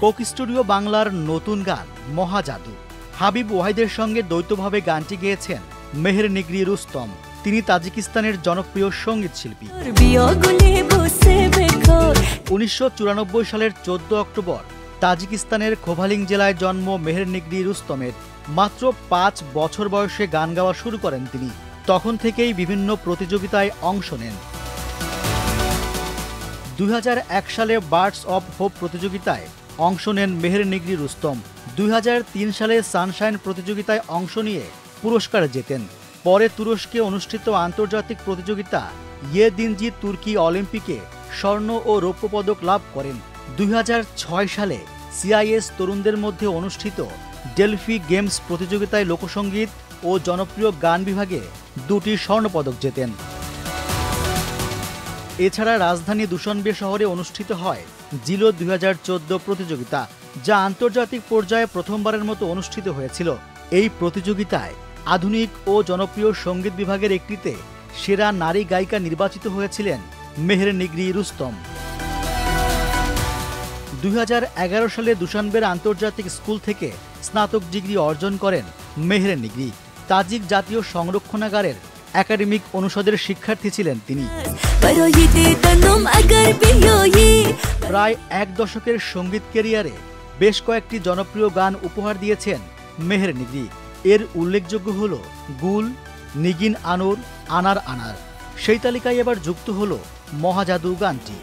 Coke studio বাংলার নতুন গান মহাজাদু। হাবিব ওয়াহিদের সঙ্গে দ্বৈতভাবে গানটি গেয়েছেন মেহের নিগরি রুস্তম। তিনি তাজিকিস্তানের জনপ্রিয় সঙ্গীত শিল্পী। 1994 সালের 14 অক্টোবর তাজিকিস্তানের খোভালিং জেলায় জন্ম মেহের নিগরি রুস্তমের। মাত্র 5 বছর বয়সে গান গাওয়া শুরু করেন তিনি। তখন থেকেই বিভিন্ন প্রতিযোগিতায় অংশ নেন। 2001 সালে বার্ডস অব হোপ প্রতিযোগিতায় অংশ নেন মেহের নিগরি রুস্তম। 2003 সালে সানশাইন প্রতিযোগিতায় অংশ নিয়ে পুরস্কার জেতেন। পরে তুরস্কে অনুষ্ঠিত আন্তর্জাতিক প্রতিযোগিতা ইয়েদিনজি তুর্কি অলিম্পিকে স্বর্ণ ও রৌপ্য পদক লাভ করেন। 2006 সালে সিআইএস তরুণদের মধ্যে অনুষ্ঠিত ডেলফি গেমস প্রতিযোগিতায় লোকসঙ্গীত ও জনপ্রিয় গান বিভাগে 2টি স্বর্ণপদক জেতেন। এছাড়া রাজধানী দুশানবে শহরে অনুষ্ঠিত হয় জিলো 2014 প্রতিযোগিতা, যা আন্তর্জাতিক পর্যায়ে প্রথমবারের মতো অনুষ্ঠিত হয়েছিল। এই প্রতিযোগিতায় আধুনিক ও জনপ্রিয় সঙ্গীত বিভাগের একটিতে সেরা নারী গায়িকা নির্বাচিত হয়েছিলেন মেহের নিগরি রুস্তম। 2011 সালে দুশানবের আন্তর্জাতিক স্কুল থেকে স্নাতক ডিগ্রি অর্জন করেন মেহের নিগরি। তাজিক জাতীয় সংরক্ষণাগারের একাডেমিক অনুষদের শিক্ষার্থী ছিলেন তিনি। প্রায় 1 দশকের সঙ্গীত ক্যারিয়ারে বেশ কয়েকটি জনপ্রিয় গান উপহার দিয়েছেন মেহের নিগরি। এর উল্লেখযোগ্য হল গুল, নিগিন আনোর, আনার আনার। সেই তালিকায় এবার যুক্ত হল মহাজাদু গানটি।